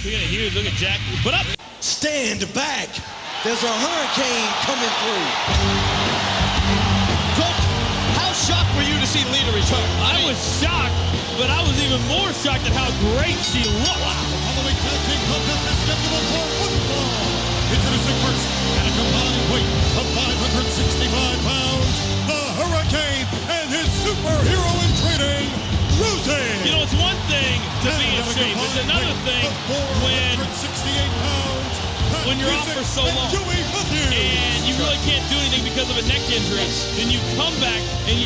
Look at Hughes, look at Jack. Put up. Stand back. There's a hurricane coming through. Coach, how shocked were you to see Lita return? I was shocked, but I was even more shocked at how great she looked. Following tag team contest is scheduled for football. Introducing first, at a combined weight of 565 pounds, the Hurricane and his superhero in training, Rosey. You know, it's one thing to be in shape. It's another thing when you're out for so long and you really can't do anything because of a neck injury. Then you come back and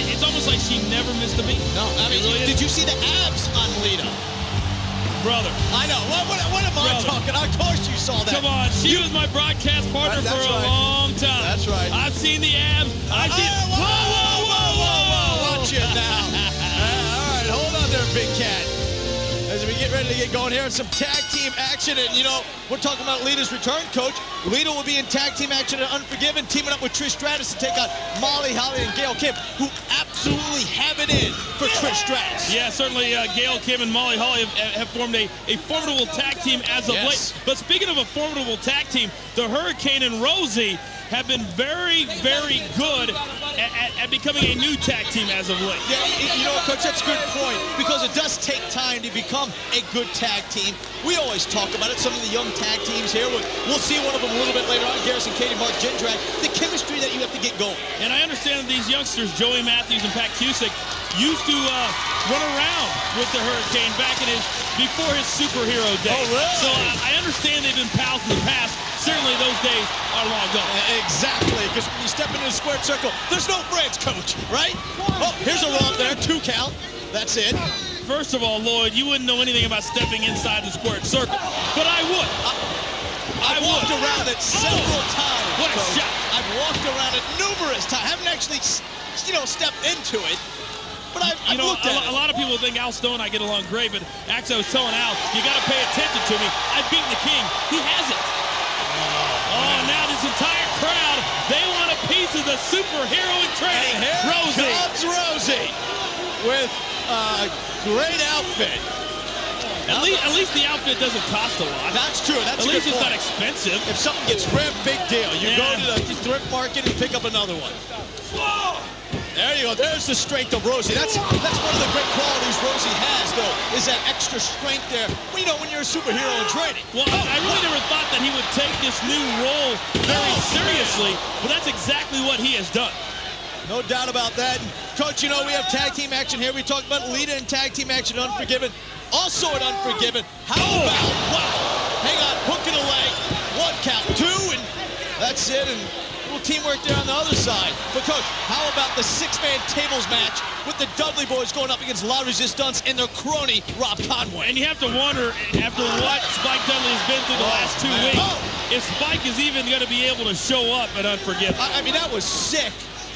it's almost like she never missed a beat. No, I mean, really did you see the abs on Lita? Brother. I know. What am I talking? Of course you saw that. Come on. She was my broadcast partner for a long time. That's right. I've seen the abs. I've seen... Whoa. Watch it now. All right, hold on there, big cat. As we get ready to get going here in some tag team action, and you know, we're talking about Lita's return, Coach. Lita will be in tag team action at Unforgiven, teaming up with Trish Stratus to take on Molly Holly and Gail Kim, who absolutely have it in for Trish Stratus. Yeah, certainly Gail Kim and Molly Holly have formed a formidable tag team as of late. But speaking of a formidable tag team, the Hurricane and Rosey have been very, very good at becoming a new tag team as of late. Yeah, you know what, Coach, that's a good point, because it does take time to become a good tag team. We always talk about it, some of the young tag teams here. We'll see one of them a little bit later on, Garrison, Katie, Mark Jindrak, the chemistry that you have to get going. And I understand that these youngsters, Joey Matthews and Pat Cusick, used to run around with the Hurricane back in before his superhero days. Oh, really? So I understand they've been pals in the past. Certainly those days are long gone. Exactly, because when you step into the squared circle, there's no friends, Coach, right? Oh, here's a romp there, 2 count. That's it. First of all, Lloyd, you wouldn't know anything about stepping inside the squared circle, but I would. I walked around it several times. What a shot. I've walked around it numerous times. I haven't actually, stepped into it. But I've looked at it. A lot of people think Al Stone and I get along great, but actually I was telling Al, you got to pay attention to me. I've beaten the king. He hasn't. Oh, now this entire crowd, they want a piece of the superhero in training, Rosey. Comes Rosey with a great outfit. At least the outfit doesn't cost a lot. That's true. That's At least it's point. not expensive. If something gets ripped, big deal. You go to the thrift market and pick up another one. Whoa! There you go. There's the strength of Rosey. That's one of the great qualities Rosey has, though, is that extra strength there. Well, you know, when you're a superhero in training. Well, I really never thought that he would take this new role very seriously, but that's exactly what he has done. No doubt about that. And Coach, you know, we have tag team action here. We talked about Lita in tag team action, Unforgiven. Also at Unforgiven, how about, hang on, hook in a leg, 1 count, 2, and that's it. And little teamwork there on the other side. But Coach, how about the 6-man tables match with the Dudley boys going up against La Resistance and their crony, Rob Conway? And you have to wonder, after what Spike Dudley has been through the last 2 weeks, if Spike is even going to be able to show up at Unforgiven. I mean, that was sick,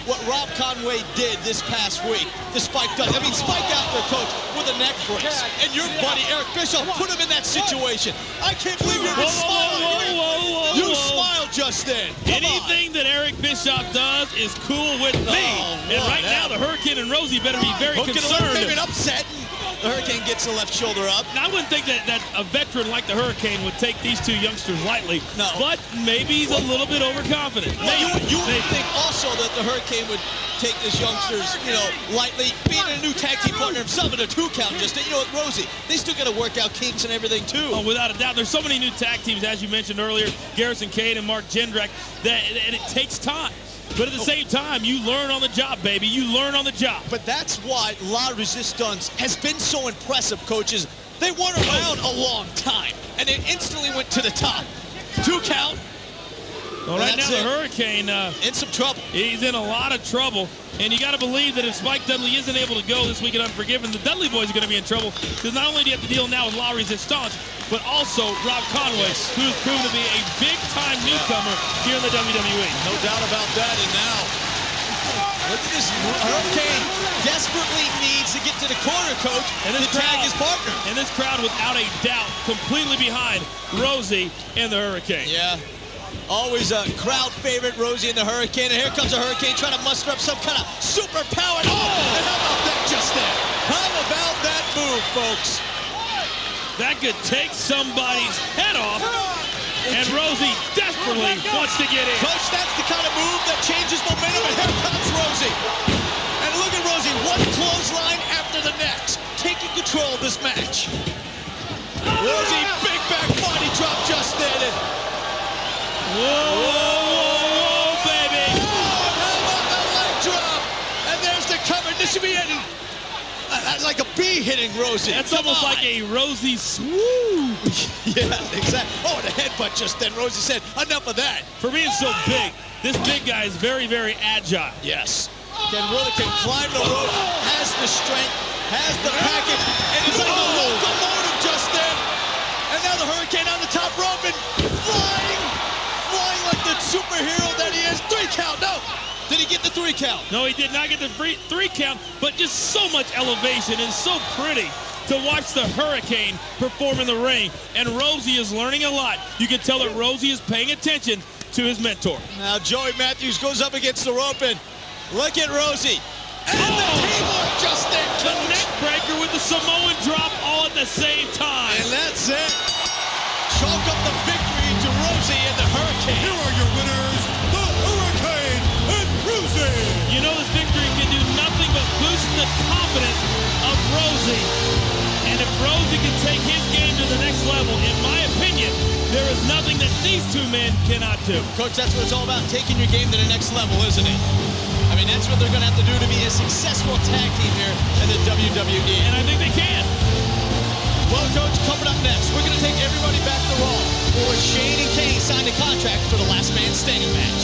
what Rob Conway did this past week to Spike Dudley. I mean, Spike out there, Coach, with a neck brace. And your buddy, Eric Bischoff, put him in that situation. I can't believe you're smiling. You smiled just then. Anything that Eric Bischoff does is cool with me. And right now, the Hurricane and Rosey better be very concerned. Maybe an upset. The Hurricane gets the left shoulder up. Now, I wouldn't think that a veteran like the Hurricane would take these 2 youngsters lightly. No. But maybe he's a little bit overconfident. Well, you would think also that the Hurricane would take this youngsters, lightly. Being a new tag team partner himself in a 2 count, just, with Rosey, they still got to work out kinks and everything, too. Oh, without a doubt. There's so many new tag teams, as you mentioned earlier, Garrison Cade and Mark Jindrak, and it takes time. But at the same time, you learn on the job, baby. You learn on the job. But that's why La Resistance has been so impressive, coaches. They weren't around a long time, and they instantly went to the top. 2 count. Well, right now, the Hurricane... in some trouble. He's in a lot of trouble. And you got to believe that if Spike Dudley isn't able to go this week at Unforgiven, the Dudley boys are going to be in trouble. Because not only do you have to deal now with La Resistance, but also Rob Conway, who's proven to be a big-time newcomer here in the WWE. No doubt about that. And now, look at this. Hurricane desperately needs to get to the corner, Coach, and to tag his partner. And this crowd, without a doubt, completely behind Rosey and the Hurricane. Yeah. Always a crowd favorite, Rosey and the Hurricane. And here comes the Hurricane trying to muster up some kind of superpower. Oh! And how about that just there? How about that move, folks? That could take somebody's head off. And Rosey desperately wants to get in. Coach, that's the kind of move that changes momentum, and here comes Rosey. And look at Rosey, one clothesline after the next, taking control of this match. Rosey, big back body drop just then. Whoa, whoa, whoa, baby. Oh, how about that leg drop? And there's the cover. This should be it. Like a bee hitting Rosey. That's almost like a Rosey swoop. Yeah, exactly. Oh, and a headbutt just then. Rosey said, enough of that. For being so big, this big guy is very, very agile. Yes. Can climb the rope, has the strength, has the package, and it's like a locomotive just then. And now the Hurricane on the top rope and flying like the superhero that he is. 3 count, no. Did he get the 3 count? No, he did not get the 3 count, but just so much elevation and so pretty to watch the Hurricane perform in the ring. And Rosey is learning a lot. You can tell that Rosey is paying attention to his mentor. Now Joey Matthews goes up against the rope and look at Rosey. And the teamwork just there, The neck breaker with the Samoan drop all at the same time. And that's it. Chalk up the victory to Rosey and the Hurricane. Here are your winners, the Hurricane and Rosey. You know this victory can do nothing but boost the confidence of Rosey. And if Rosey can take his game to the next level, in my opinion, there is nothing that these 2 men cannot do. Coach, that's what it's all about, taking your game to the next level, isn't it? I mean, that's what they're going to have to do to be a successful tag team here in the WWE. And I think they can. Well, Coach, coming up next, we're going to take everybody back to Raw, where Shane and Kenny signed a contract for the Last Man Standing match.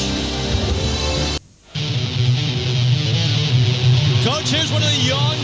Coach, here's one of the young